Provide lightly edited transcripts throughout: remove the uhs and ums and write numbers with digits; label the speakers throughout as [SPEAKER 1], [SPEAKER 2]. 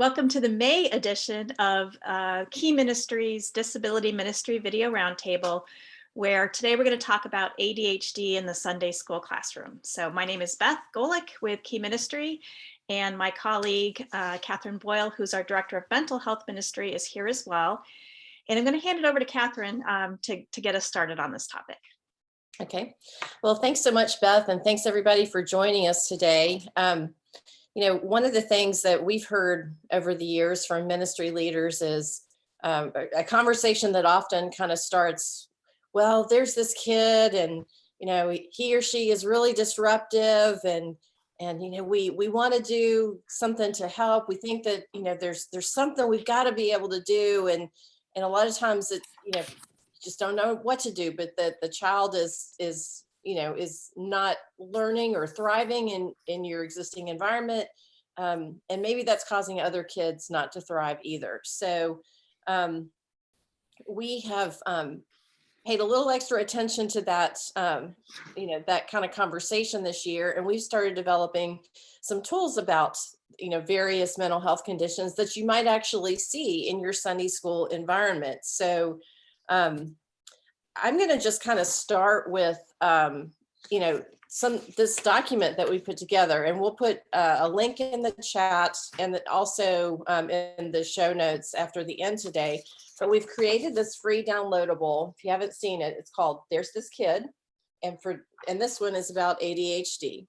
[SPEAKER 1] Welcome to the May edition of Key Ministries Disability Ministry Video Roundtable, where today we're going to talk about ADHD in the Sunday school classroom. So my name is Beth Golick with Key Ministry, and my colleague, Catherine Boyle, who's our Director of Mental Health Ministry, is here as well. And I'm going to hand it over to Catherine to get us started on this topic.
[SPEAKER 2] Okay, well, thanks so much, Beth, and thanks everybody for joining us today. You know, one of the things that we've heard over the years from ministry leaders is a conversation that often kind of starts, well, there's this kid and, you know, he or she is really disruptive and you know, we want to do something to help. We think that, you know, there's something we've got to be able to do. And a lot of times it, you know, just don't know what to do, but that the child is you know, is not learning or thriving in your existing environment. And maybe that's causing other kids not to thrive either. So we have paid a little extra attention to that, you know, that kind of conversation this year. And we've started developing some tools about, you know, various mental health conditions that you might actually see in your Sunday school environment. So I'm going to just kind of start with, you know, this document that we put together, and we'll put a link in the chat and also in the show notes after the end today. But we've created this free downloadable. If you haven't seen it, it's called "There's This Kid," and this one is about ADHD.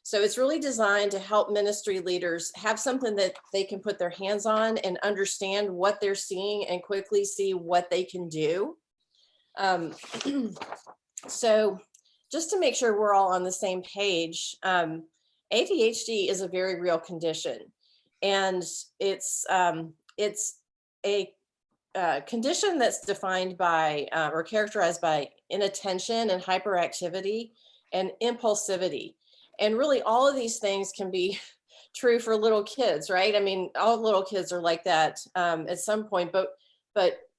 [SPEAKER 2] So it's really designed to help ministry leaders have something that they can put their hands on and understand what they're seeing and quickly see what they can do. So just to make sure we're all on the same page, ADHD is a very real condition, and it's a condition that's defined by or characterized by inattention and hyperactivity and impulsivity. And really all of these things can be true for little kids, right? I mean, all little kids are like that at some point, but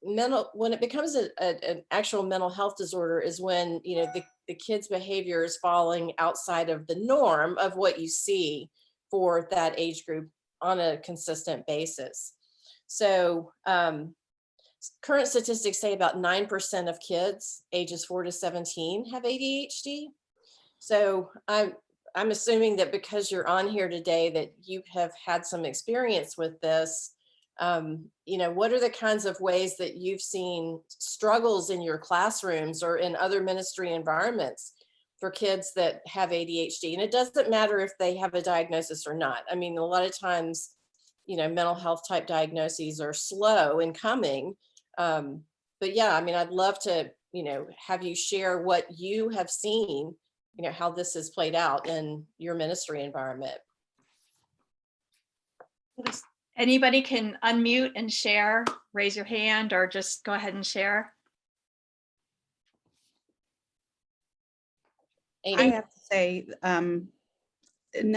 [SPEAKER 2] when it becomes an actual mental health disorder is when, you know, the kid's behavior is falling outside of the norm of what you see for that age group on a consistent basis. So current statistics say about 9% of kids ages 4 to 17 have ADHD. So I'm assuming that because you're on here today that you have had some experience with this. You know, what are the kinds of ways that you've seen struggles in your classrooms or in other ministry environments for kids that have ADHD? And it doesn't matter if they have a diagnosis or not. I mean, a lot of times, you know, mental health type diagnoses are slow in coming. But yeah, I mean, I'd love to, you know, have you share what you have seen, you know, how this has played out in your ministry environment.
[SPEAKER 1] Anybody can unmute and share, raise your hand, or just go ahead and share.
[SPEAKER 3] I have to say, none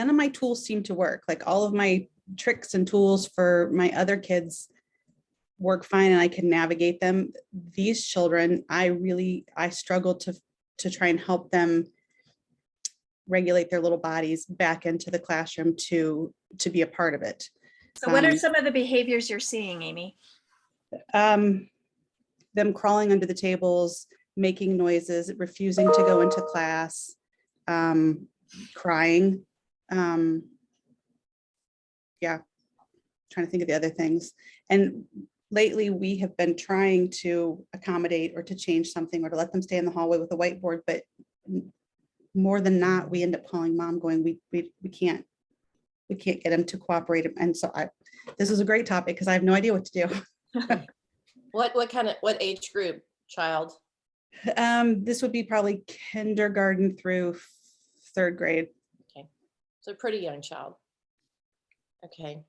[SPEAKER 3] of my tools seem to work. Like all of my tricks and tools for my other kids work fine and I can navigate them. These children, I struggle to try and help them regulate their little bodies back into the classroom to be a part of it.
[SPEAKER 1] So what are some of the behaviors you're seeing, Amy?
[SPEAKER 3] Them crawling under the tables, making noises, refusing to go into class, crying. Yeah, trying to think of the other things. And lately we have been trying to accommodate or to change something or to let them stay in the hallway with a whiteboard, but more than not, we end up calling mom going, we can't get them to cooperate. And so this is a great topic because I have no idea what to do.
[SPEAKER 2] What age group child?
[SPEAKER 3] This would be probably kindergarten through 3rd grade.
[SPEAKER 2] Okay, so pretty young child. Okay,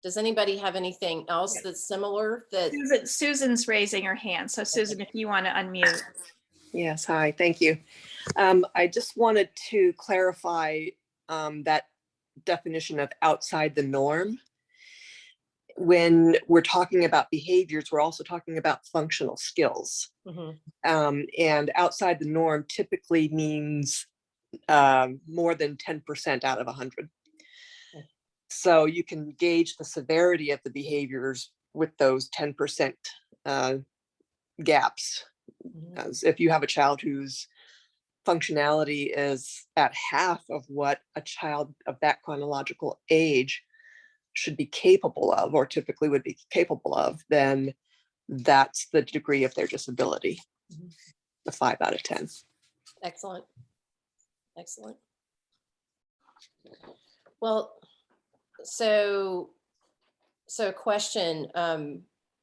[SPEAKER 2] does anybody have anything else that's similar?
[SPEAKER 1] Susan's raising her hand. So Susan, if you want to unmute.
[SPEAKER 4] Yes, hi, thank you. I just wanted to clarify that definition of outside the norm. When we're talking about behaviors, we're also talking about functional skills. Mm-hmm. And outside the norm typically means more than 10% out of 100. So you can gauge the severity of the behaviors with those 10% gaps. As if you have a child whose functionality is at half of what a child of that chronological age should be capable of, or typically would be capable of, then that's the degree of their disability. A 5 out of 10.
[SPEAKER 2] Excellent. Excellent. Well, so question,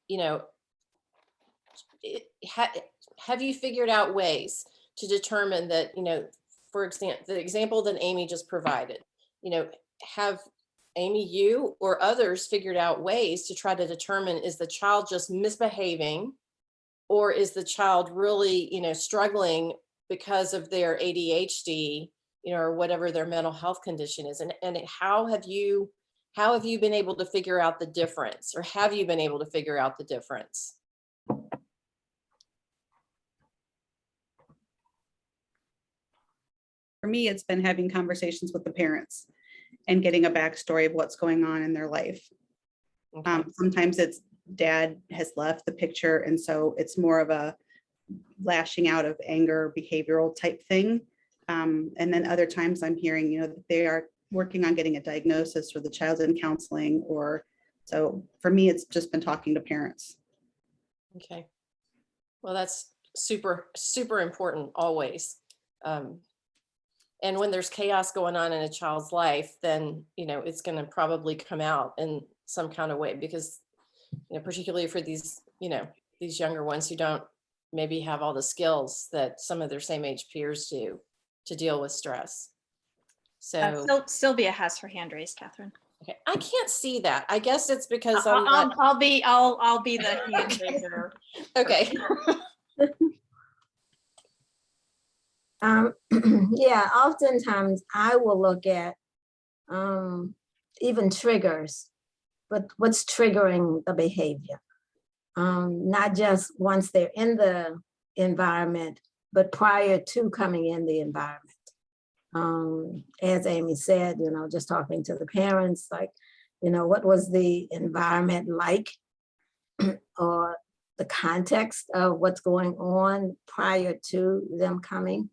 [SPEAKER 2] you know, have you figured out ways to determine that, you know, for example, the example that Amy just provided, you know, have Amy, you or others figured out ways to try to determine, is the child just misbehaving, or is the child really, you know, struggling because of their ADHD, you know, or whatever their mental health condition is? And how have you been able to figure out the difference, or have you been able to figure out the difference?
[SPEAKER 3] For me, it's been having conversations with the parents and getting a backstory of what's going on in their life.
[SPEAKER 2] Okay.
[SPEAKER 3] Sometimes it's dad has left the picture, and so it's more of a lashing out of anger, behavioral type thing. And then other times I'm hearing, you know, that they are working on getting a diagnosis, or the child's in counseling, or so for me, it's just been talking to parents.
[SPEAKER 2] Okay. Well, that's super, super important always. And when there's chaos going on in a child's life, then, you know, it's going to probably come out in some kind of way, because, you know, particularly for these, you know, these younger ones who don't maybe have all the skills that some of their same age peers do to deal with stress. So
[SPEAKER 1] Sylvia has her hand raised, Catherine.
[SPEAKER 2] okay, I can't see that. I guess it's because I'm not.
[SPEAKER 1] I'll be the hand raiser.
[SPEAKER 2] Okay.
[SPEAKER 5] Yeah, oftentimes I will look at even triggers, but what's triggering the behavior. Not just once they're in the environment, but prior to coming in the environment. As Amy said, you know, just talking to the parents, like, you know, what was the environment like, or the context of what's going on prior to them coming.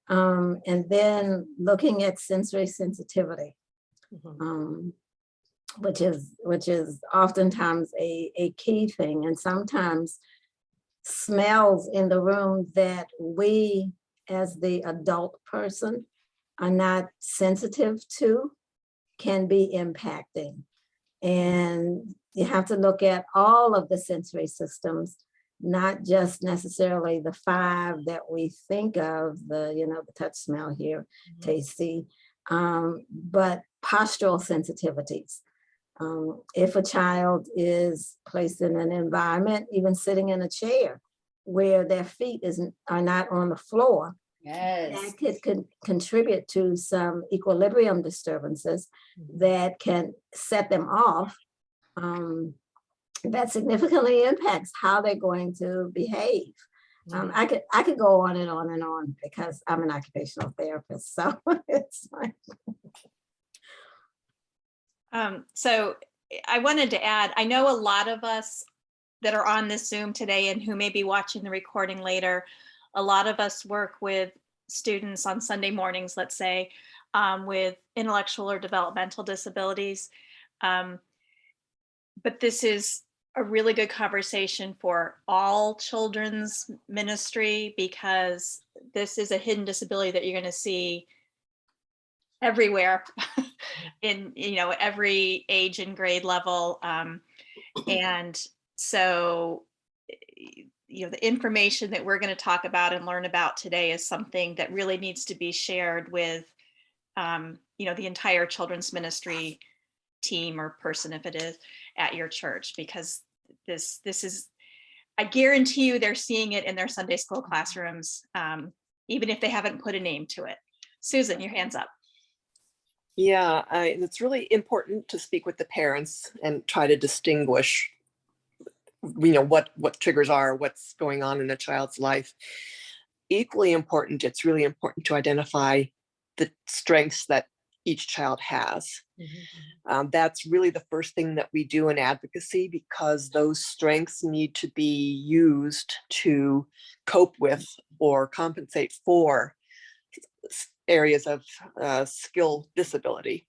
[SPEAKER 5] And then looking at sensory sensitivity, which is oftentimes a key thing, and sometimes smells in the room that we as the adult person are not sensitive to can be impacting. And you have to look at all of the sensory systems, not just necessarily the 5 that we think of, the, you know, the touch, smell, hear, taste, see, but postural sensitivities. If a child is placed in an environment, even sitting in a chair where their feet are not on the floor, that could contribute to some equilibrium disturbances that can set them off. That significantly impacts how they're going to behave. I could go on and on and on, because I'm an occupational therapist, so it's like.
[SPEAKER 1] So I wanted to add, I know a lot of us that are on this Zoom today and who may be watching the recording later, a lot of us work with students on Sunday mornings, let's say, with intellectual or developmental disabilities. But this is a really good conversation for all children's ministry, because this is a hidden disability that you're going to see everywhere in, you know, every age and grade level. And so, you know, the information that we're going to talk about and learn about today is something that really needs to be shared with, you know, the entire children's ministry team or person, if it is, at your church, because this is, I guarantee you they're seeing it in their Sunday school classrooms, even if they haven't put a name to it. Susan, your hand's up.
[SPEAKER 4] Yeah, it's really important to speak with the parents and try to distinguish, you know, what triggers are, what's going on in a child's life. Equally important, it's really important to identify the strengths that each child has. That's really the first thing that we do in advocacy, because those strengths need to be used to cope with or compensate for areas of skill disability.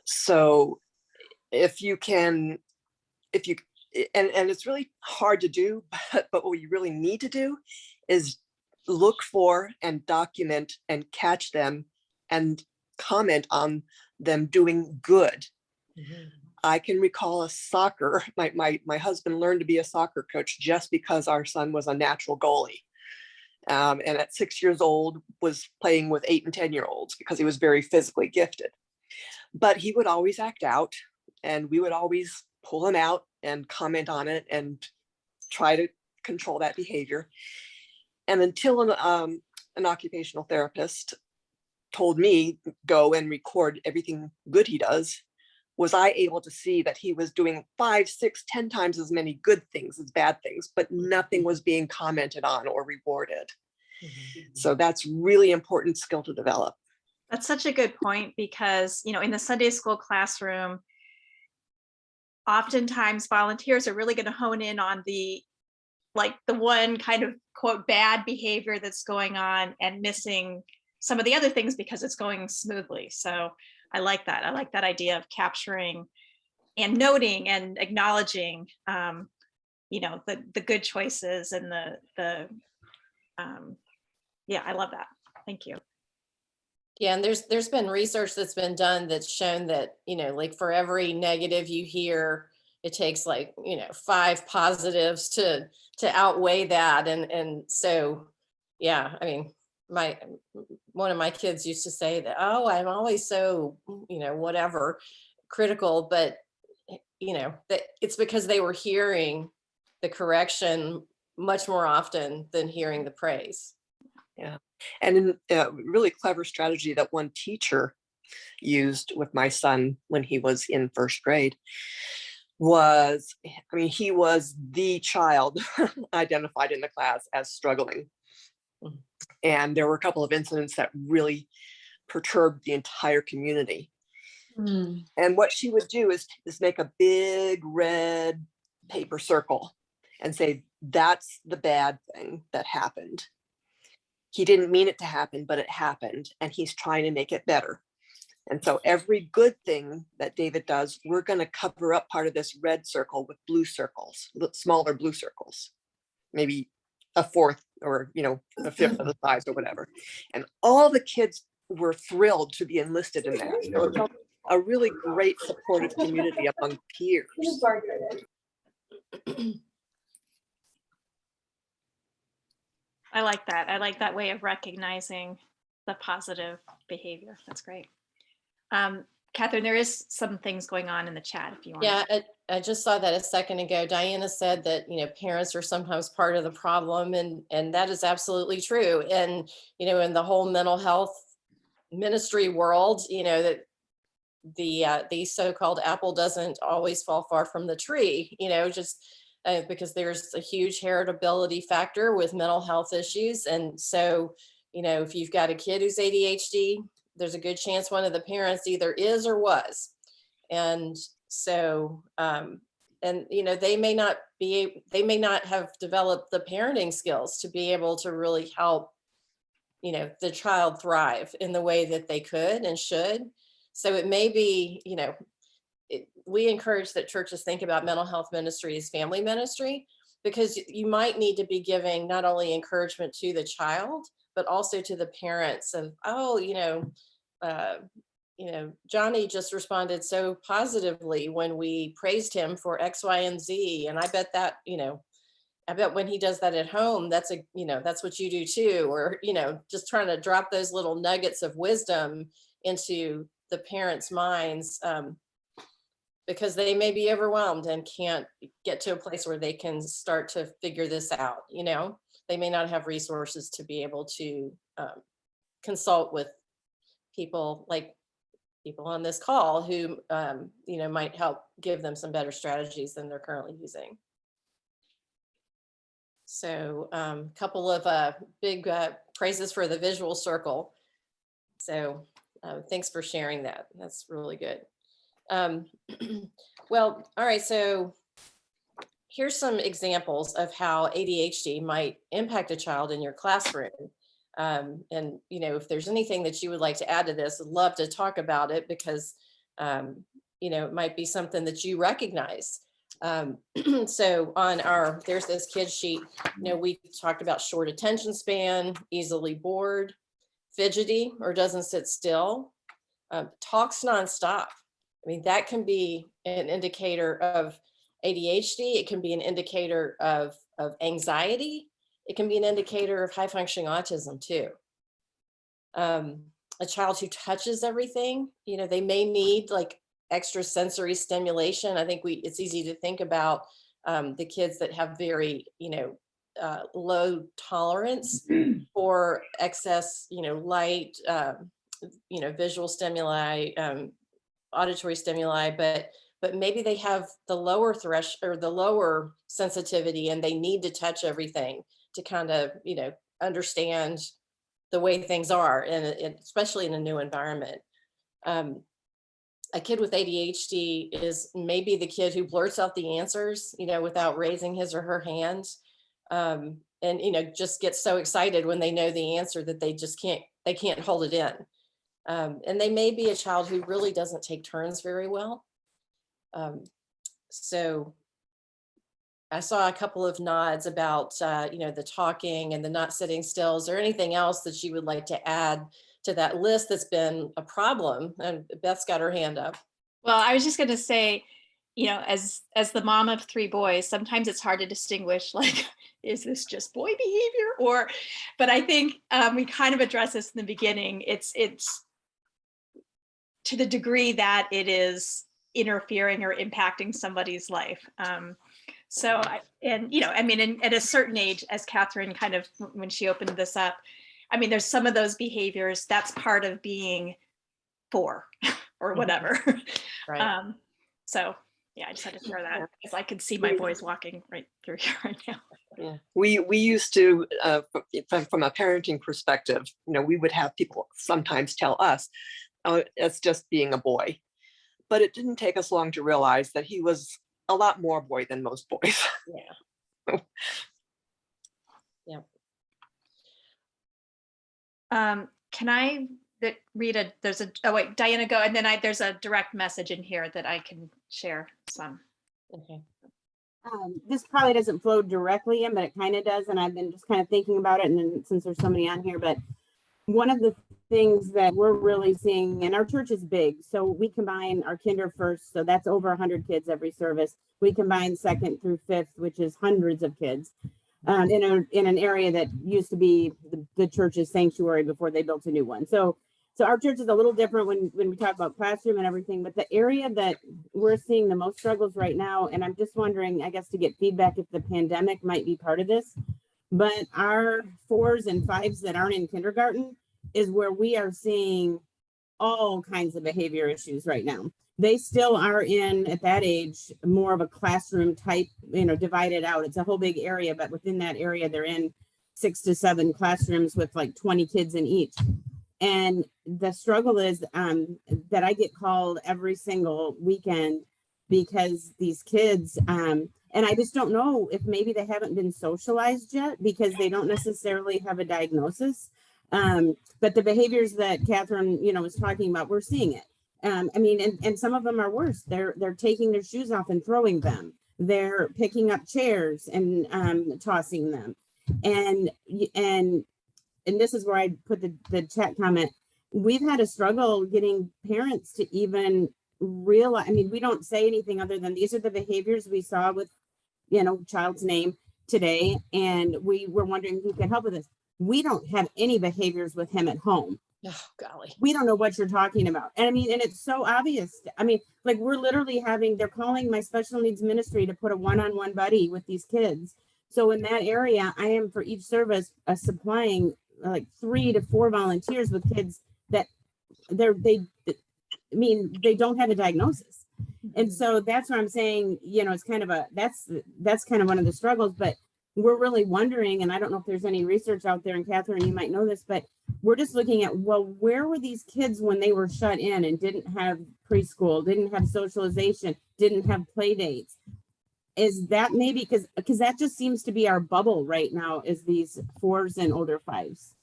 [SPEAKER 4] So if you can, and it's really hard to do, but what you really need to do is look for and document and catch them and comment on them doing good. I can recall a soccer, my husband learned to be a soccer coach just because our son was a natural goalie. And at 6 years old was playing with 8 and 10-year-olds because he was very physically gifted. But he would always act out, and we would always pull him out and comment on it and try to control that behavior. And until an occupational therapist told me, go and record everything good he does, was I able to see that he was doing 5, 6, 10 times as many good things as bad things, but nothing was being commented on or rewarded. So that's really important skill to develop.
[SPEAKER 1] That's such a good point, because, you know, in the Sunday school classroom, oftentimes volunteers are really going to hone in on the one kind of quote bad behavior that's going on and missing some of the other things because it's going smoothly. So I like that. I like that idea of capturing and noting and acknowledging, you know, the good choices and yeah, I love that. Thank you.
[SPEAKER 2] Yeah, and there's been research that's been done that's shown that, you know, like for every negative you hear, it takes like, you know, 5 positives to outweigh that. And so, yeah, I mean, one of my kids used to say that, oh, I'm always so, you know, whatever, critical, but you know, that it's because they were hearing the correction much more often than hearing the praise.
[SPEAKER 4] Yeah. And in a really clever strategy that one teacher used with my son when he was in 1st grade was, I mean, he was the child identified in the class as struggling. And there were a couple of incidents that really perturbed the entire community. And what she would do is make a big red paper circle and say, that's the bad thing that happened. He didn't mean it to happen, but it happened, and he's trying to make it better. And so every good thing that David does, we're going to cover up part of this red circle with blue circles, smaller blue circles, maybe a 1/4 or, you know, a 1/5 of the size or whatever. And all the kids were thrilled to be enlisted in that. So it felt a really great supportive community among peers.
[SPEAKER 1] I like that. I like that way of recognizing the positive behavior. That's great. Catherine, there is some things going on in the chat if you want.
[SPEAKER 2] Yeah, I just saw that a second ago. Diana said that, you know, parents are sometimes part of the problem, and that is absolutely true. And, you know, in the whole mental health ministry world, you know, that the so-called apple doesn't always fall far from the tree, you know, just because there's a huge heritability factor with mental health issues. And so, you know, if you've got a kid who's ADHD, there's a good chance one of the parents either is or was. And so, and, you know, they may not have developed the parenting skills to be able to really help, you know, the child thrive in the way that they could and should. So it may be, you know, we encourage that churches think about mental health ministry as family ministry, because you might need to be giving not only encouragement to the child, but also to the parents of, oh, you know, Johnny just responded so positively when we praised him for X, Y, and Z. And I bet that, you know, I bet when he does that at home, that's that's what you do too. Or, you know, just trying to drop those little nuggets of wisdom into the parents' minds, because they may be overwhelmed and can't get to a place where they can start to figure this out. You know, they may not have resources to be able to consult with people like people on this call who, you know, might help give them some better strategies than they're currently using. So a couple of big praises for the visual circle. So Thanks for sharing that. That's really good. Well, all right, so here's some examples of how ADHD might impact a child in your classroom. And, you know, if there's anything that you would like to add to this, I'd love to talk about it because, you know, it might be something that you recognize. So on our, there's this kid sheet, you know, we talked about short attention span, easily bored, fidgety or doesn't sit still, talks nonstop. I mean, that can be an indicator of ADHD. It can be an indicator of anxiety. It can be an indicator of high functioning autism too. A child who touches everything, you know, they may need like extra sensory stimulation. I think it's easy to think about the kids that have very, you know, low tolerance for excess, you know, light, you know, visual stimuli, auditory stimuli, but maybe they have the lower threshold or the lower sensitivity and they need to touch everything to kind of, you know, understand the way things are, and especially in a new environment. A kid with ADHD is maybe the kid who blurts out the answers, you know, without raising his or her hand. And, you know, just gets so excited when they know the answer that they just can't hold it in. And they may be a child who really doesn't take turns very well. So I saw a couple of nods about, you know, the talking and the not sitting still. Is there anything else that you would like to add to that list that's been a problem? And Beth's got her hand up.
[SPEAKER 1] Well, I was just going to say, you know, as the mom of 3 boys, sometimes it's hard to distinguish, like, is this just boy behavior? Or, but I think we kind of address this in the beginning. It's to the degree that it is interfering or impacting somebody's life. So, and, you know, I mean, at a certain age, as Catherine kind of, when she opened this up, I mean, there's some of those behaviors that's part of being 4 or whatever.
[SPEAKER 2] Right.
[SPEAKER 1] So yeah, I just had to share that because I could see my boys walking right through here right now.
[SPEAKER 4] Yeah, we used to, from a parenting perspective, you know, we would have people sometimes tell us, oh, it's just being a boy. But it didn't take us long to realize that he was a lot more boy than most boys.
[SPEAKER 2] Yeah. Yeah.
[SPEAKER 1] Can I read oh wait, Diana, go, and then there's a direct message in here that I can share some.
[SPEAKER 2] Okay.
[SPEAKER 6] This probably doesn't flow directly in, but it kind of does. And I've been just kind of thinking about it. And then since there's so many on here, but one of the things that we're really seeing, and our church is big, so we combine our kinder first, so that's over 100 kids every service. We combine 2nd through 5th, which is hundreds of kids, in an area that used to be the church's sanctuary before they built a new one. So our church is a little different when we talk about classroom and everything, but the area that we're seeing the most struggles right now, and I'm just wondering, I guess, to get feedback if the pandemic might be part of this, but our 4s and 5s that aren't in kindergarten is where we are seeing all kinds of behavior issues right now. They still are in, at that age, more of a classroom type, you know, divided out. It's a whole big area, but within that area, they're in 6 to 7 classrooms with like 20 kids in each. And the struggle is that I get called every single weekend because these kids, and I just don't know if maybe they haven't been socialized yet because they don't necessarily have a diagnosis. But the behaviors that Catherine, you know, was talking about, we're seeing it. I mean, and some of them are worse. They're taking their shoes off and throwing them. They're picking up chairs and tossing them. And this is where I put the chat comment. We've had a struggle getting parents to even realize, I mean, we don't say anything other than these are the behaviors we saw with, you know, child's name today. And we were wondering who could help with this. We don't have any behaviors with him at home.
[SPEAKER 2] Oh, golly.
[SPEAKER 6] We don't know what you're talking about. And I mean, and it's so obvious. I mean, like we're literally they're calling my special needs ministry to put a one-on-one buddy with these kids. So in that area, I am for each service supplying like 3 to 4 volunteers with kids that they don't have a diagnosis. And so that's what I'm saying, you know, it's kind of that's kind of one of the struggles, but we're really wondering, and I don't know if there's any research out there, and Catherine, you might know this, but we're just looking at, well, where were these kids when they were shut in and didn't have preschool, didn't have socialization, didn't have play dates? Is that maybe because that just seems to be our bubble right now, is these 4s and older 5s?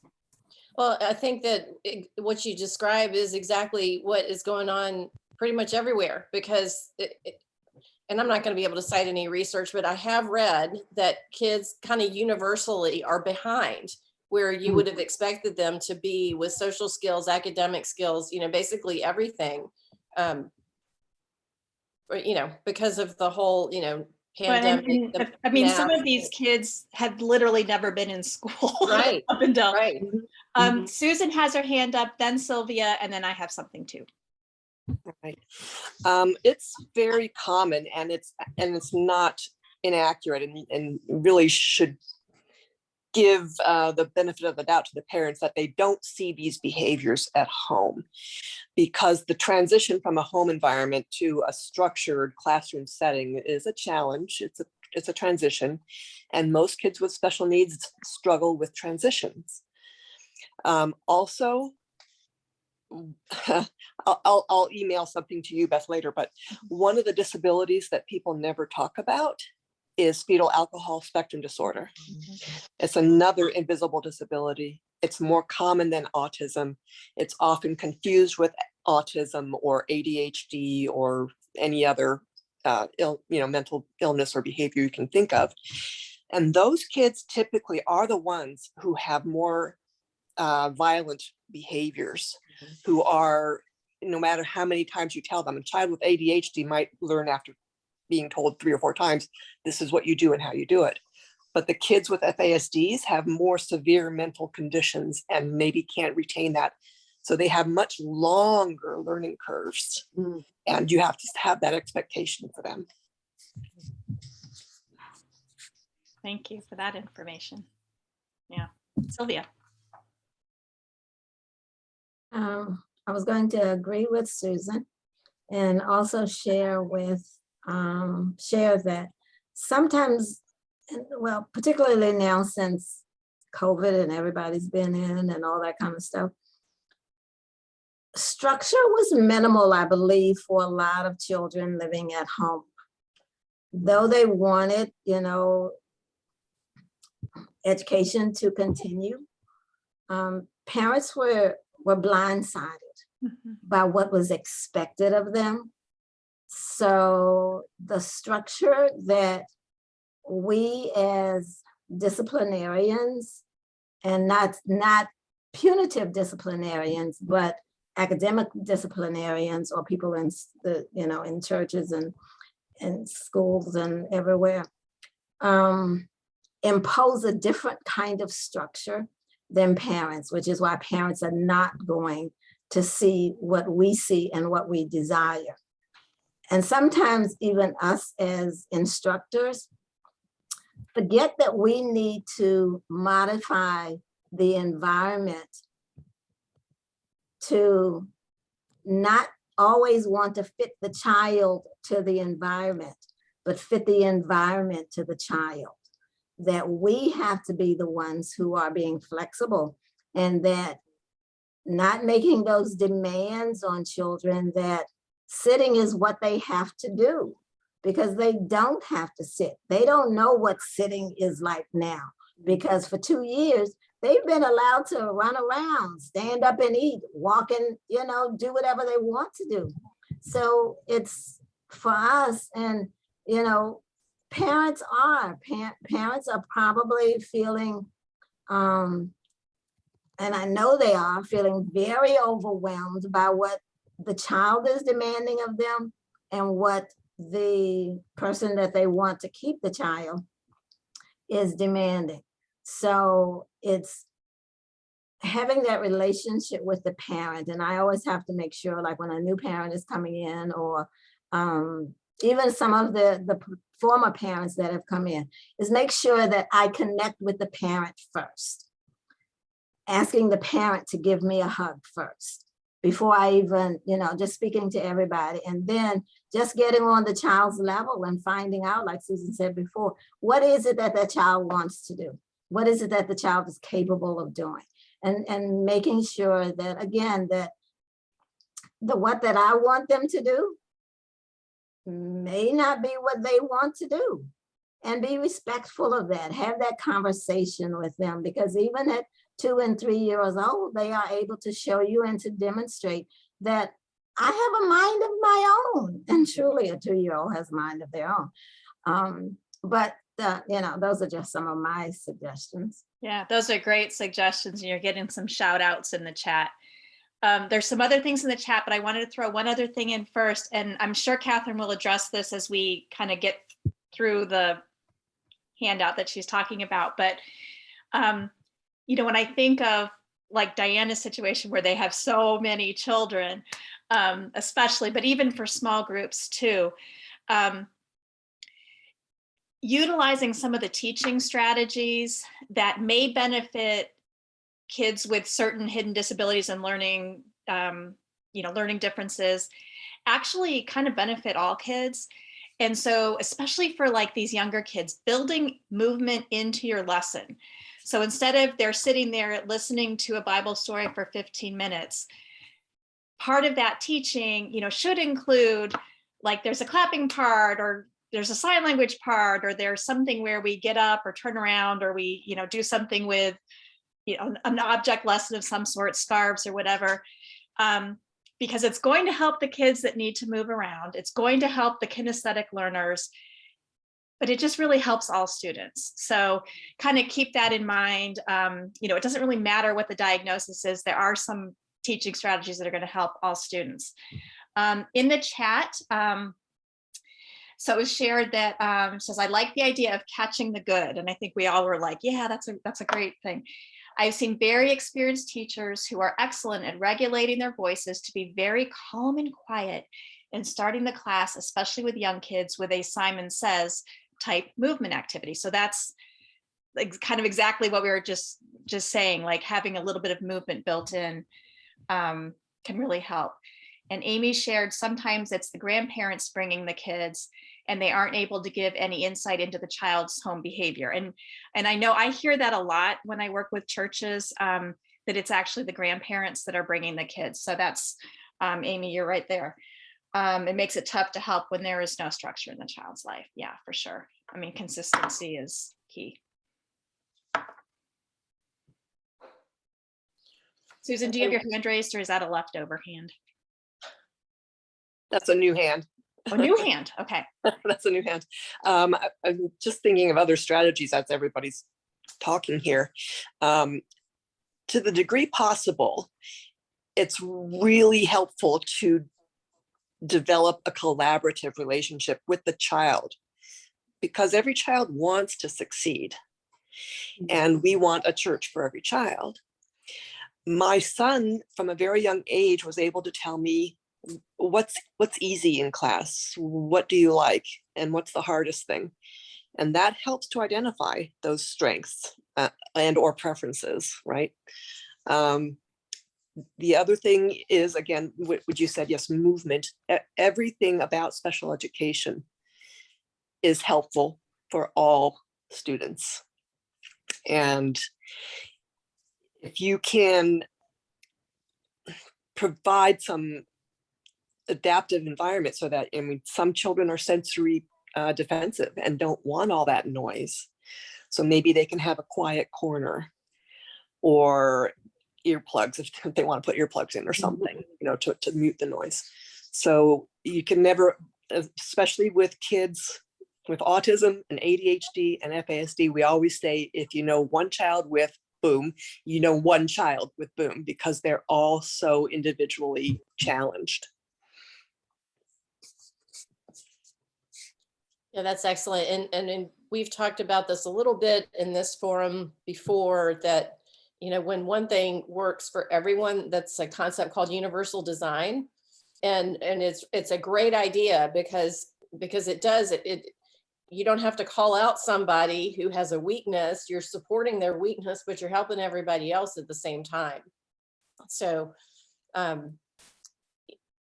[SPEAKER 2] Well, I think that what you describe is exactly what is going on pretty much everywhere, because and I'm not going to be able to cite any research, but I have read that kids kind of universally are behind where you would have expected them to be with social skills, academic skills, basically everything. Because of the whole, pandemic.
[SPEAKER 1] I mean, some of these kids have literally never been in school.
[SPEAKER 2] Right.
[SPEAKER 1] Up and down.
[SPEAKER 2] Right.
[SPEAKER 1] Susan has her hand up, then Sylvia, and then I have something too.
[SPEAKER 4] Right. It's very common, and it's not inaccurate, and really should give the benefit of the doubt to the parents that they don't see these behaviors at home, because the transition from a home environment to a structured classroom setting is a challenge. It's a transition, and most kids with special needs struggle with transitions. Also, I'll email something to you, Beth, later, but one of the disabilities that people never talk about is fetal alcohol spectrum disorder. It's another invisible disability. It's more common than autism. It's often confused with autism or ADHD or any other mental illness or behavior you can think of. And those kids typically are the ones who have more violent behaviors, who are, no matter how many times you tell them, a child with ADHD might learn after being told 3 or 4 times, this is what you do and how you do it. But the kids with FASDs have more severe mental conditions and maybe can't retain that. So they have much longer learning curves, and you have to have that expectation for them.
[SPEAKER 1] Thank you for that information. Yeah, Sylvia.
[SPEAKER 5] I was going to agree with Susan and also share that sometimes, well, particularly now since COVID and everybody's been in and all that kind of stuff, structure was minimal, I believe, for a lot of children living at home. Though they wanted, education to continue, parents were blindsided by what was expected of them. So the structure that we as disciplinarians, and not punitive disciplinarians, but academic disciplinarians, or people in the, in churches and schools and everywhere, impose a different kind of structure than parents, which is why parents are not going to see what we see and what we desire. And sometimes even us as instructors forget that we need to modify the environment to not always want to fit the child to the environment, but fit the environment to the child. That we have to be the ones who are being flexible, and that not making those demands on children that sitting is what they have to do, because they don't have to sit. They don't know what sitting is like now, because for 2 years, they've been allowed to run around, stand up and eat, walk and, do whatever they want to do. So it's for us, and, parents are probably feeling, and I know they are feeling very overwhelmed by what the child is demanding of them and what the person that they want to keep the child is demanding. So it's having that relationship with the parent. And I always have to make sure, like when a new parent is coming in, or even some of the former parents that have come in, is make sure that I connect with the parent first. Asking the parent to give me a hug first. before I even, just speaking to everybody, and then just getting on the child's level and finding out, like Susan said before, what is it that the child wants to do? What is it that the child is capable of doing? And making sure that, again, that the what that I want them to do may not be what they want to do. And be respectful of that. Have that conversation with them, because even at 2 and 3 years old, they are able to show you and to demonstrate that I have a mind of my own. And truly a 2-year-old has a mind of their own. But those are just some of my suggestions.
[SPEAKER 1] Yeah, those are great suggestions. And you're getting some shout outs in the chat. There's some other things in the chat, but I wanted to throw one other thing in first. And I'm sure Catherine will address this as we kind of get through the handout that she's talking about. But, when I think of like Diana's situation where they have so many children, especially, but even for small groups too, utilizing some of the teaching strategies that may benefit kids with certain hidden disabilities and learning, learning differences actually kind of benefit all kids. And so, especially for like these younger kids, building movement into your lesson. So instead of they're sitting there listening to a Bible story for 15 minutes, part of that teaching, should include like there's a clapping part, or there's a sign language part, or there's something where we get up or turn around, or we, do something with, an object lesson of some sort, scarves or whatever. Because it's going to help the kids that need to move around. It's going to help the kinesthetic learners, but it just really helps all students. So kind of keep that in mind. It doesn't really matter what the diagnosis is. There are some teaching strategies that are going to help all students. In the chat, so it was shared that says, I like the idea of catching the good. And I think we all were like, yeah, that's a great thing. I've seen very experienced teachers who are excellent at regulating their voices to be very calm and quiet and starting the class, especially with young kids, with a Simon Says type movement activity. So that's like kind of exactly what we were just saying, like having a little bit of movement built in can really help. And Amy shared, sometimes it's the grandparents bringing the kids and they aren't able to give any insight into the child's home behavior. And I know I hear that a lot when I work with churches, that it's actually the grandparents that are bringing the kids. So that's, Amy, you're right there. It makes it tough to help when there is no structure in the child's life. Yeah, for sure. I mean, consistency is key. Susan, do you have your hand raised, or is that a leftover hand?
[SPEAKER 4] That's a new hand.
[SPEAKER 1] A new hand. Okay.
[SPEAKER 4] That's a new hand. I'm just thinking of other strategies as everybody's talking here. To the degree possible, it's really helpful to develop a collaborative relationship with the child, because every child wants to succeed. And we want a church for every child. My son, from a very young age, was able to tell me what's easy in class, what do you like, and what's the hardest thing. And that helps to identify those strengths and or preferences, right? The other thing is, again, what you said, yes, movement. Everything about special education is helpful for all students. And if you can provide some adaptive environment so that, I mean, some children are sensory defensive and don't want all that noise. So maybe they can have a quiet corner or earplugs if they want to put earplugs in or something, to mute the noise. So you can never, especially with kids with autism and ADHD and FASD, we always say, if you know one child with boom, you know one child with boom, because they're all so individually challenged.
[SPEAKER 2] Yeah, that's excellent. And we've talked about this a little bit in this forum before, that, when one thing works for everyone, that's a concept called universal design. And it's a great idea because it does, you don't have to call out somebody who has a weakness. You're supporting their weakness, but you're helping everybody else at the same time. So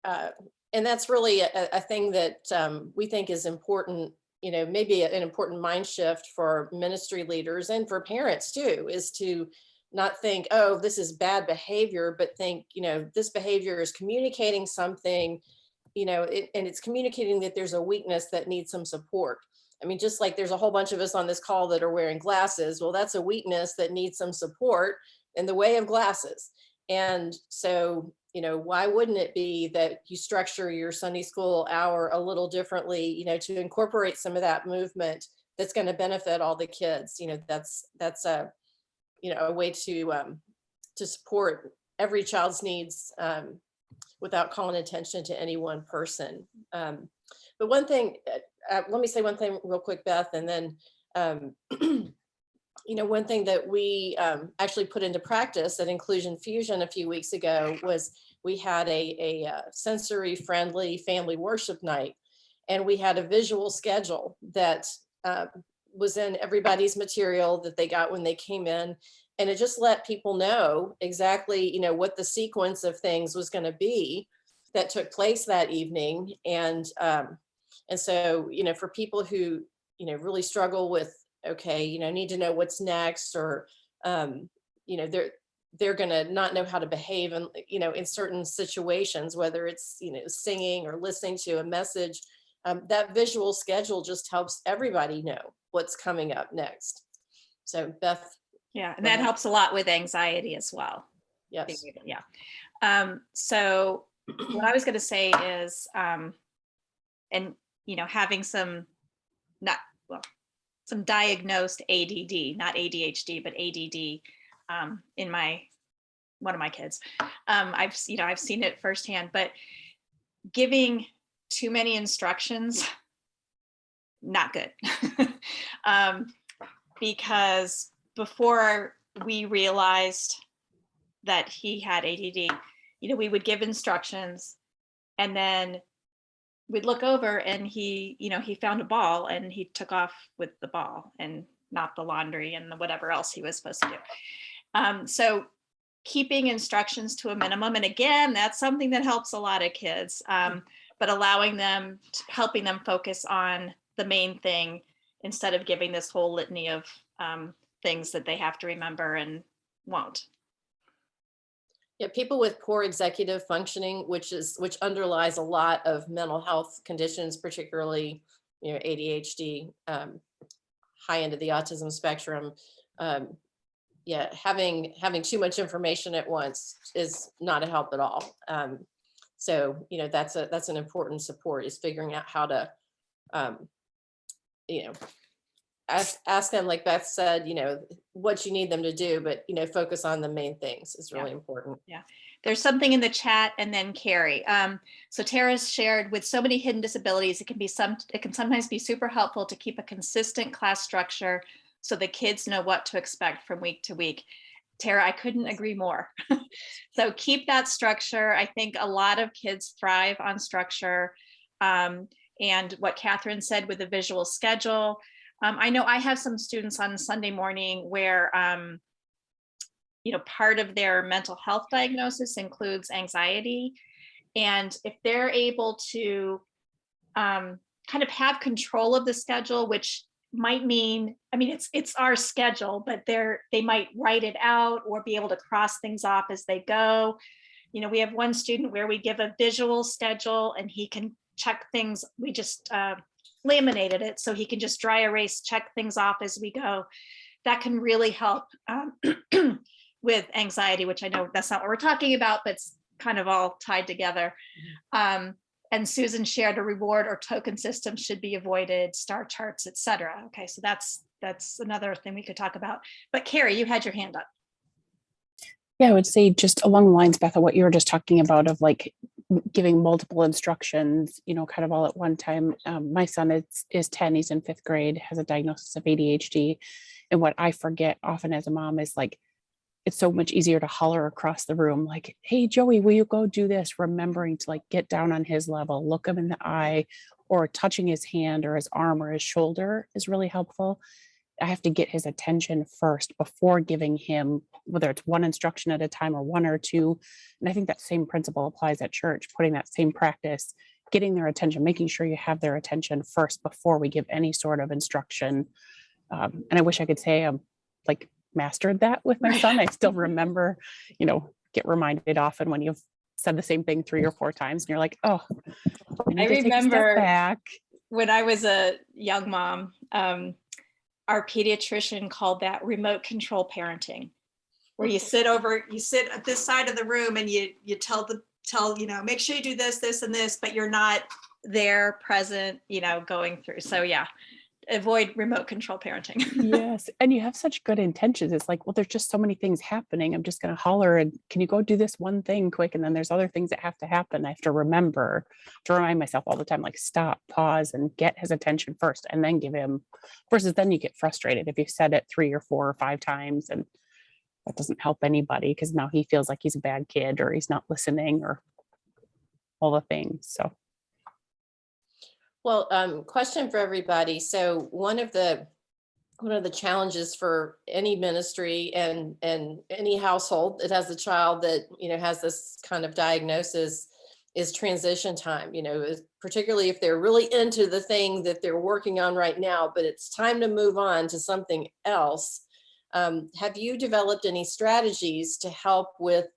[SPEAKER 2] and that's really a thing that we think is important, maybe an important mind shift for ministry leaders and for parents too, is to not think, oh, this is bad behavior, but think, this behavior is communicating something, and it's communicating that there's a weakness that needs some support. I mean, just like there's a whole bunch of us on this call that are wearing glasses. Well, that's a weakness that needs some support in the way of glasses. And so, why wouldn't it be that you structure your Sunday school hour a little differently, to incorporate some of that movement that's going to benefit all the kids? That's a way to support every child's needs without calling attention to any one person. But one thing, let me say one thing real quick, Beth, and then, one thing that we actually put into practice at Inclusion Fusion a few weeks ago was we had a sensory friendly family worship night, and we had a visual schedule that was in everybody's material that they got when they came in. And it just let people know exactly, what the sequence of things was going to be that took place that evening. And so, for people who, really struggle with, okay, need to know what's next, or, they're going to not know how to behave and, in certain situations, whether it's, singing or listening to a message, that visual schedule just helps everybody know what's coming up next. So Beth.
[SPEAKER 1] Yeah, and that helps a lot with anxiety as well.
[SPEAKER 2] Yes.
[SPEAKER 1] Yeah. So what I was going to say is, and having some diagnosed ADD, not ADHD, but ADD in one of my kids. I've seen it firsthand, but giving too many instructions, not good. Because before we realized that he had ADD, we would give instructions, and then we'd look over and he found a ball and he took off with the ball and not the laundry and whatever else he was supposed to do. So keeping instructions to a minimum, and again, that's something that helps a lot of kids, but helping them focus on the main thing instead of giving this whole litany of things that they have to remember and won't.
[SPEAKER 2] Yeah, people with poor executive functioning, which underlies a lot of mental health conditions, particularly, ADHD, high end of the autism spectrum. Having too much information at once is not a help at all. So, that's an important support, is figuring out how to, ask them, like Beth said, what you need them to do, but, focus on the main things is really important.
[SPEAKER 1] Yeah. There's something in the chat, and then Carrie. So Tara's shared, with so many hidden disabilities, it can sometimes be super helpful to keep a consistent class structure so the kids know what to expect from week to week. Tara, I couldn't agree more. So keep that structure. I think a lot of kids thrive on structure. And what Catherine said with the visual schedule. I know I have some students on Sunday morning where, part of their mental health diagnosis includes anxiety. And if they're able to kind of have control of the schedule, which might mean, it's our schedule, but they might write it out or be able to cross things off as they go. We have one student where we give a visual schedule and he can check things. We just laminated it so he can just dry erase, check things off as we go. That can really help with anxiety, which I know that's not what we're talking about, but it's kind of all tied together. And Susan shared, a reward or token system should be avoided, star charts, etc. Okay, so that's another thing we could talk about. But Carrie, you had your hand up.
[SPEAKER 7] Yeah, I would say, just along the lines, Beth, of what you were just talking about, of like giving multiple instructions, kind of all at one time. My son is 10, he's in 5th grade, has a diagnosis of ADHD. And what I forget often as a mom is, like, it's so much easier to holler across the room, like, hey, Joey, will you go do this? Remembering to, like, get down on his level, look him in the eye, or touching his hand or his arm or his shoulder is really helpful. I have to get his attention first before giving him, whether it's one instruction at a time or one or two. And I think that same principle applies at church, putting that same practice, getting their attention, making sure you have their attention first before we give any sort of instruction. And I wish I could say I'm like mastered that with my son. I still remember, get reminded often when you've said the same thing 3 or 4 times and you're like, oh,
[SPEAKER 1] I
[SPEAKER 7] take a step
[SPEAKER 1] remember
[SPEAKER 7] back.
[SPEAKER 1] when I was a young mom, our pediatrician called that remote control parenting, where you sit at this side of the room and you tell, make sure you do this, this, and this, but you're not there present, going through. So yeah, avoid remote control parenting.
[SPEAKER 7] Yes. And you have such good intentions. It's like, well, there's just so many things happening. I'm just going to holler and can you go do this one thing quick? And then there's other things that have to happen. I have to remind myself all the time, like stop, pause, and get his attention first and then give him, versus then you get frustrated if you've said it 3 or 4 or 5 times and that doesn't help anybody because now he feels like he's a bad kid or he's not listening or all the things. So.
[SPEAKER 2] Well, question for everybody. So one of the challenges for any ministry and any household that has a child that, has this kind of diagnosis is transition time, particularly if they're really into the thing that they're working on right now, but it's time to move on to something else. Have you developed any strategies to help with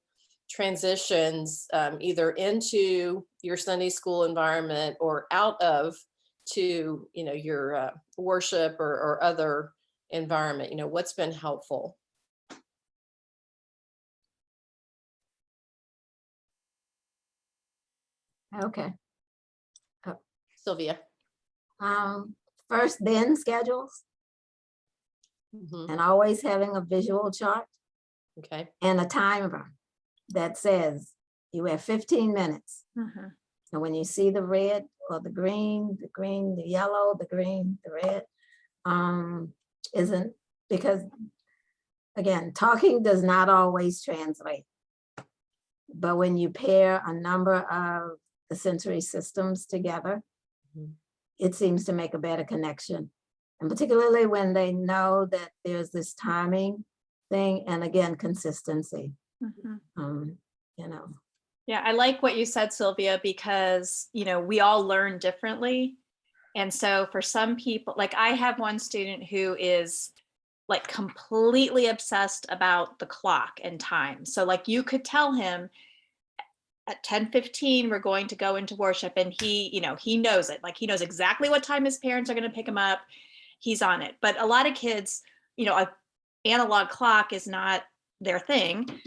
[SPEAKER 2] transitions, either into your Sunday school environment or out of to, your worship or other environment? What's been helpful?
[SPEAKER 5] Okay.
[SPEAKER 2] Sylvia.
[SPEAKER 5] First, then schedules,
[SPEAKER 2] Mhm.
[SPEAKER 5] and always having a visual chart
[SPEAKER 2] Okay.
[SPEAKER 5] and a timer that says you have 15 minutes.
[SPEAKER 1] Mhm.
[SPEAKER 5] And when you see the red or the green, the yellow, the green, the red, isn't, because again, talking does not always translate. But when you pair a number of the sensory systems together,
[SPEAKER 2] Mhm.
[SPEAKER 5] it seems to make a better connection. And particularly when they know that there's this timing thing, and again, consistency.
[SPEAKER 1] Mhm.
[SPEAKER 5] Yeah,
[SPEAKER 1] I like what you said, Sylvia, because, we all learn differently. And so for some people, like I have one student who is like completely obsessed about the clock and time. So like you could tell him at 10:15, we're going to go into worship, and he knows it. Like he knows exactly what time his parents are going to pick him up. He's on it. But a lot of kids, an analog clock is not their thing.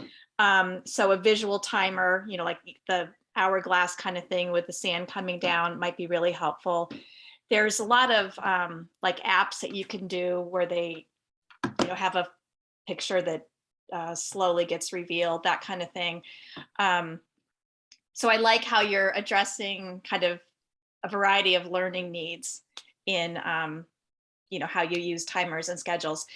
[SPEAKER 1] So a visual timer, like the hourglass kind of thing with the sand coming down might be really helpful. There's a lot of like apps that you can do where they, have a picture that slowly gets revealed, that kind of thing. So I like how you're addressing kind of a variety of learning needs in, how you use timers and schedules.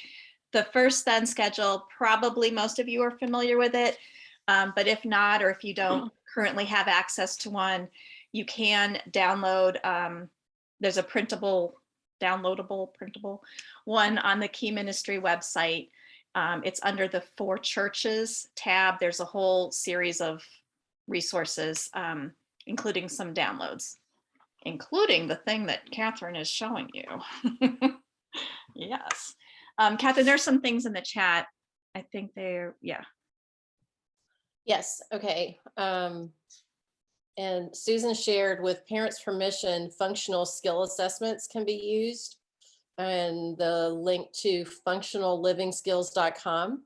[SPEAKER 1] The first then schedule, probably most of you are familiar with it. But if not, or if you don't currently have access to one, you can download, there's a downloadable printable one on the Key Ministry website. It's under the For Churches tab. There's a whole series of resources, including some downloads, including the thing that Catherine is showing you. Yes. Catherine, there's some things in the chat. I think they're, yeah.
[SPEAKER 2] Yes. Okay. And Susan shared, with parents' permission, functional skill assessments can be used, and the link to functionallivingskills.com.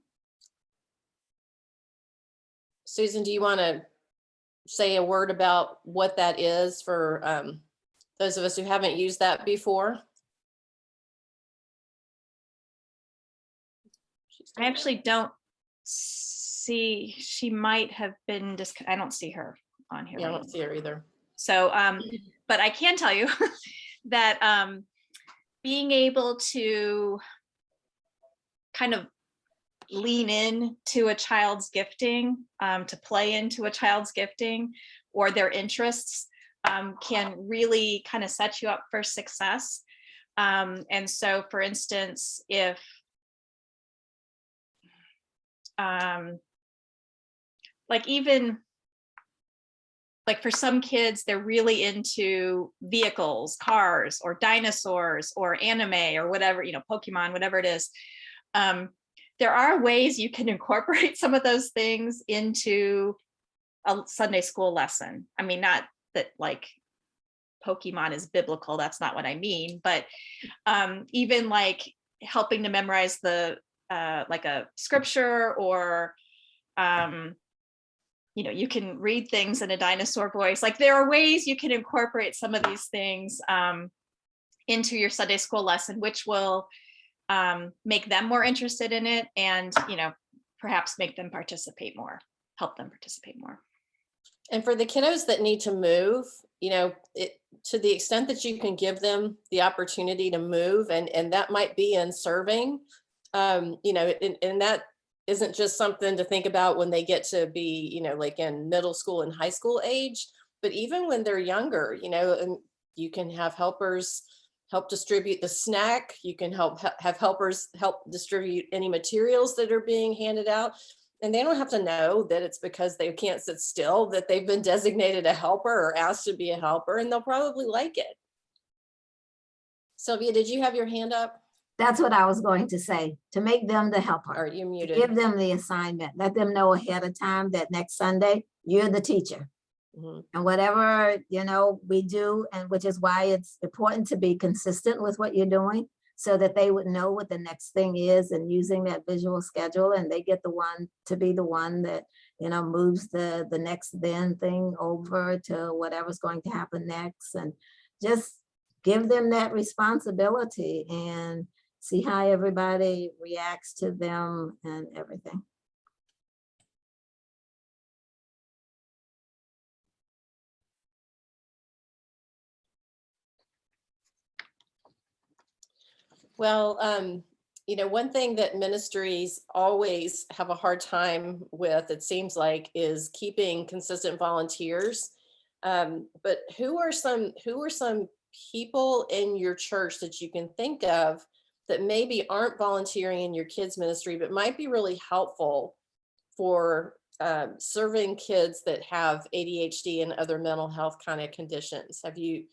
[SPEAKER 2] Susan, do you want to say a word about what that is for those of us who haven't used that before?
[SPEAKER 1] I actually don't see, she might have been I don't see her on here.
[SPEAKER 2] Yeah, I
[SPEAKER 1] right
[SPEAKER 2] don't see her either.
[SPEAKER 1] So, but I can tell you that being able to kind of lean in to a child's gifting, to play into a child's gifting or their interests, can really kind of set you up for success. And so, for instance, if like even like for some kids, they're really into vehicles, cars, or dinosaurs, or anime, or whatever, you know, Pokemon, whatever it is. There are ways you can incorporate some of those things into a Sunday school lesson. I mean, not that like Pokemon is biblical, that's not what I mean, but even like helping to memorize the like a scripture, or you know, you can read things in a dinosaur voice. Like there are ways you can incorporate some of these things into your Sunday school lesson, which will make them more interested in it, and, you know, perhaps make them participate more, help them participate more.
[SPEAKER 2] And for the kiddos that need to move, you know, to the extent that you can give them the opportunity to move, and that might be in serving, you know, and that isn't just something to think about when they get to be, you know, like in middle school and high school age, but even when they're younger, you know, and you can have helpers help distribute the snack. You can have helpers help distribute any materials that are being handed out. And they don't have to know that it's because they can't sit still, that they've been designated a helper or asked to be a helper, and they'll probably like it. Sylvia, did you have your hand up?
[SPEAKER 5] That's what I was going to say, to make them the
[SPEAKER 2] Or
[SPEAKER 5] helper,
[SPEAKER 2] are you
[SPEAKER 5] to
[SPEAKER 2] muted?
[SPEAKER 5] give them the assignment, let them know ahead of time that next Sunday, you're the teacher.
[SPEAKER 2] Mhm.
[SPEAKER 5] And whatever, you know, we do, and which is why it's important to be consistent with what you're doing, so that they would know what the next thing is, and using that visual schedule, and they get the one to be the one that, you know, moves the next then thing over to whatever's going to happen next, and just give them that responsibility and see how everybody reacts to them and everything.
[SPEAKER 2] Well, you know, one thing that ministries always have a hard time with, it seems like, is keeping consistent volunteers. But who are some people in your church that you can think of that maybe aren't volunteering in your kids ministry, but might be really helpful for serving kids that have ADHD and other mental health kind of conditions? Have you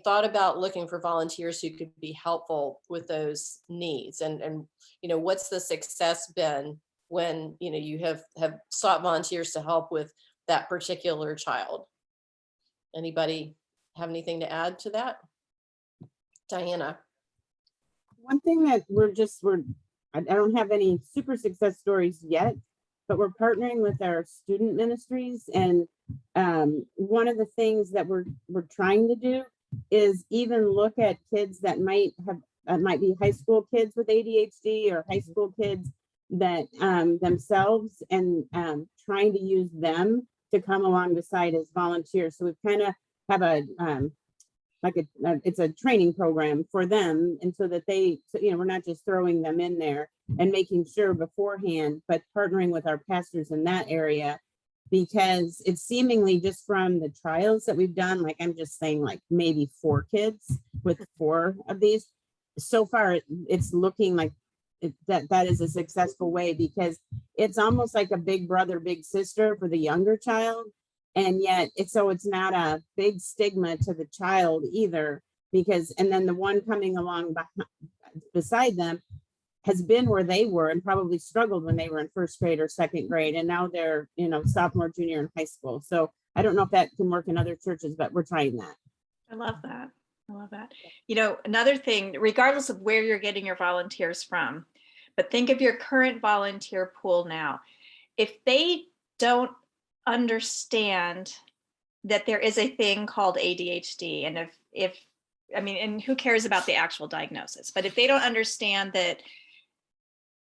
[SPEAKER 2] thought about looking for volunteers who could be helpful with those needs? And you know, what's the success been when, you know, you have sought volunteers to help with that particular child? Anybody have anything to add to that? Diana.
[SPEAKER 6] One thing that I don't have any super success stories yet, but we're partnering with our student ministries. And one of the things that we're trying to do is even look at kids that might be high school kids with ADHD, or high school kids that themselves, and trying to use them to come along beside as volunteers. So we've kind of have a it's a training program for them, and so that they, you know, we're not just throwing them in there, and making sure beforehand, but partnering with our pastors in that area, because it's seemingly just from the trials that we've done, like I'm just saying, like maybe 4 kids with 4 of these so far, it's looking like that is a successful way, because it's almost like a big brother, big sister for the younger child. And yet it's not a big stigma to the child either, because, and then the one coming along beside them has been where they were and probably struggled when they were in 1st grade or 2nd grade, and now they're, you know, sophomore, junior in high school. So I don't know if that can work in other churches, but we're trying that.
[SPEAKER 1] I love that. I love that. You know, another thing, regardless of where you're getting your volunteers from, but think of your current volunteer pool now. If they don't understand that there is a thing called ADHD, and if I mean, and who cares about the actual diagnosis, but if they don't understand that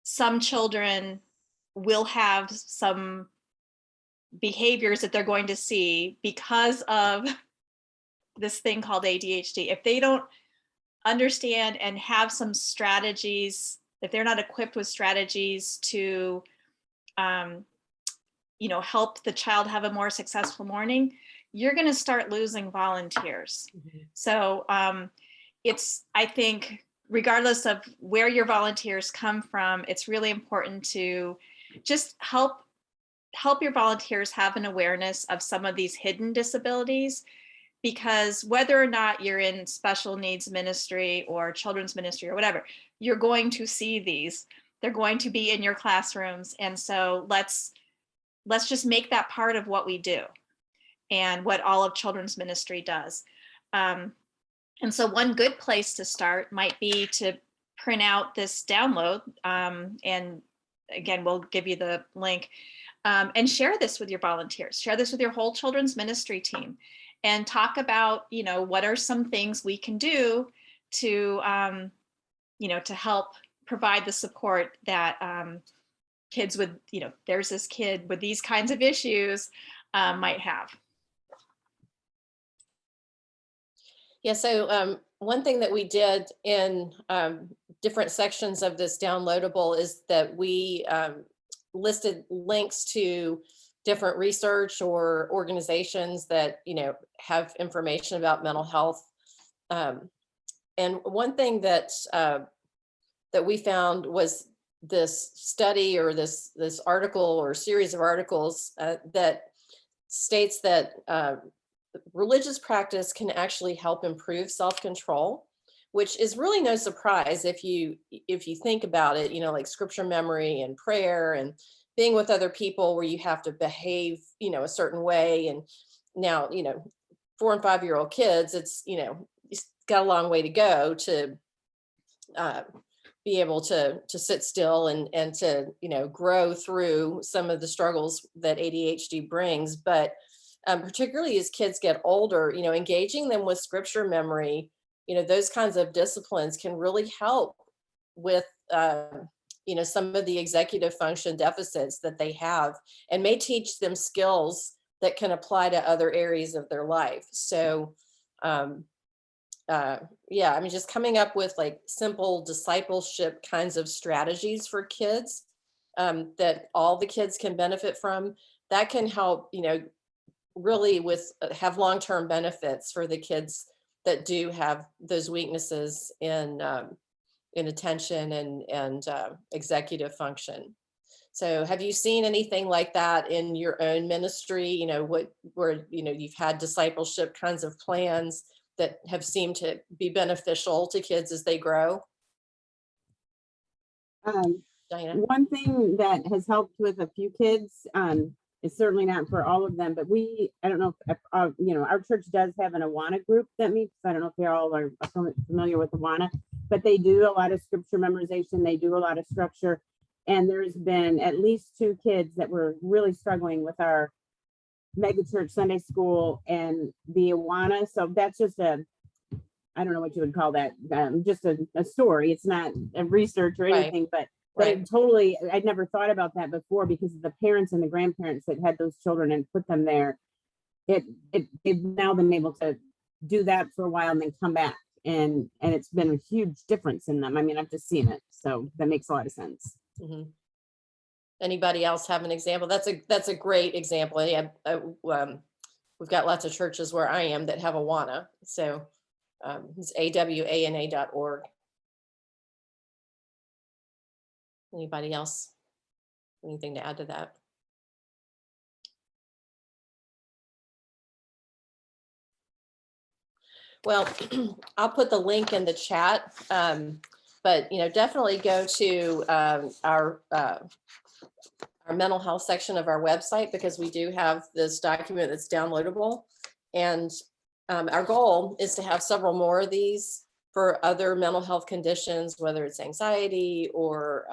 [SPEAKER 1] some children will have some behaviors that they're going to see because of this thing called ADHD, if they don't understand and have some strategies, if they're not equipped with strategies to you know, help the child have a more successful morning, you're going to start losing volunteers. So I think, regardless of where your volunteers come from, it's really important to just help your volunteers have an awareness of some of these hidden disabilities, because whether or not you're in special needs ministry or children's ministry or whatever, you're going to see these. They're going to be in your classrooms. And so let's just make that part of what we do and what all of children's ministry does. And so one good place to start might be to print out this download. And again, we'll give you the link, and share this with your volunteers, share this with your whole children's ministry team, and talk about, what are some things we can do to, to help provide the support that kids with, there's this kid with these kinds of issues might have.
[SPEAKER 2] Yeah, so one thing that we did in different sections of this downloadable is that we listed links to different research or organizations that, have information about mental health. And one thing that that we found was this study, or this article or series of articles that states that religious practice can actually help improve self-control, which is really no surprise if you think about it, like scripture memory and prayer and being with other people where you have to behave, a certain way. And now, 4 and 5 year old kids, it's, it's got a long way to go to be able to sit still and to, grow through some of the struggles that ADHD brings. But particularly as kids get older, engaging them with scripture memory, those kinds of disciplines can really help with, some of the executive function deficits that they have, and may teach them skills that can apply to other areas of their life. So, just coming up with like simple discipleship kinds of strategies for kids that all the kids can benefit from, that can help, really have long-term benefits for the kids that do have those weaknesses in attention and executive function. So have you seen anything like that in your own ministry, where you've had discipleship kinds of plans that have seemed to be beneficial to kids as they grow? Diana?
[SPEAKER 6] One thing that has helped with a few kids, it's certainly not for all of them, but I don't know if, our church does have an Awana group that meets. I don't know if they all are familiar with Awana, but they do a lot of scripture memorization. They do a lot of structure. And there's been at least 2 kids that were really struggling with our mega church Sunday school and the Awana. So that's just I don't know what you would call that, just a story. It's not a research or anything,
[SPEAKER 2] Right.
[SPEAKER 6] but it totally, I'd never thought about that before, because of the parents and the grandparents that had those children and put them there. They've now been able to do that for a while and then come back. And it's been a huge difference in them. I mean, I've just seen it. So that makes a lot of sense.
[SPEAKER 2] Mm-hmm. Anybody else have an example? That's a great example. Yeah, we've got lots of churches where I am that have Awana. So it's awana.org. Anybody else? Anything to add to that? Well, I'll put the link in the chat, but definitely go to our mental health section of our website, because we do have this document that's downloadable, and our goal is to have several more of these for other mental health conditions, whether it's anxiety or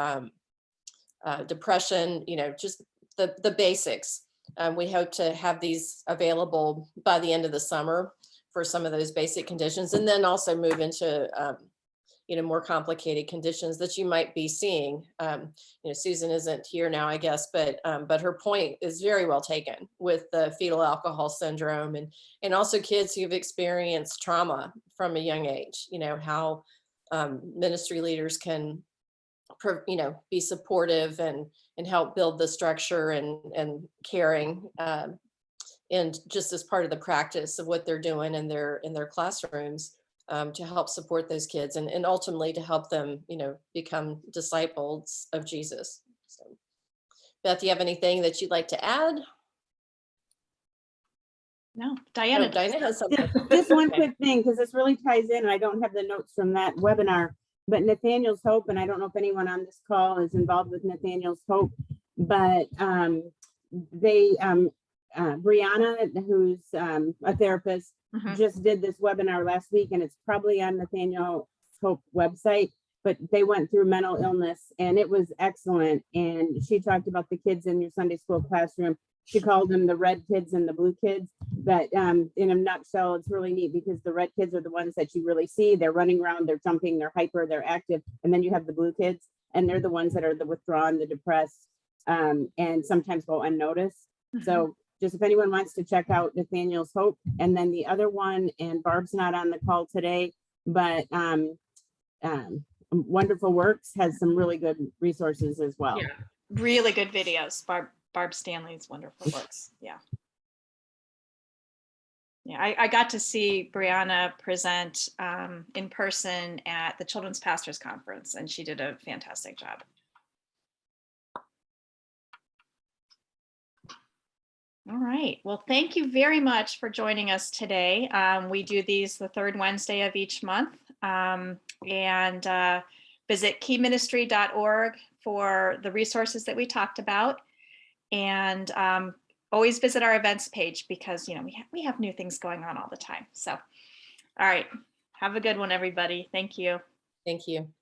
[SPEAKER 2] depression, just the basics. We hope to have these available by the end of the summer for some of those basic conditions, and then also move into more complicated conditions that you might be seeing. Susan isn't here now, I guess, but her point is very well taken with the fetal alcohol syndrome, and also kids who've experienced trauma from a young age. How ministry leaders can be supportive and help build the structure and caring, and just as part of the practice of what they're doing in their classrooms. to help support those kids and ultimately to help them, become disciples of Jesus. So, Beth, you have anything that you'd like to add?
[SPEAKER 1] No, Diana.
[SPEAKER 2] Oh, Dinah has something.
[SPEAKER 6] Just one
[SPEAKER 2] Okay.
[SPEAKER 6] quick thing, because this really ties in, and I don't have the notes from that webinar, but Nathaniel's Hope, and I don't know if anyone on this call is involved with Nathaniel's Hope, but Brianna, who's a therapist,
[SPEAKER 1] Mhm.
[SPEAKER 6] just did this webinar last week, and it's probably on Nathaniel's Hope website, but they went through mental illness and it was excellent. And she talked about the kids in your Sunday school classroom. She called them the red kids and the blue kids. But in a nutshell, it's really neat because the red kids are the ones that you really see. They're running around, they're jumping, they're hyper, they're active. And then you have the blue kids, and they're the ones that are the withdrawn, the depressed, and sometimes go unnoticed. So just if anyone wants to check out Nathaniel's Hope. And then the other one, and Barb's not on the call today, but Wonderful Works has some really good resources as well.
[SPEAKER 1] Yeah, really good videos. Barb Stanley's Wonderful Works. Yeah. Yeah, I got to see Brianna present in person at the Children's Pastors Conference, and she did a fantastic job. All right. Well, thank you very much for joining us today. We do these the third Wednesday of each month. And visit keyministry.org for the resources that we talked about. And always visit our events page because, we have new things going on all the time. So, all right. Have a good one, everybody. Thank you.
[SPEAKER 2] Thank you.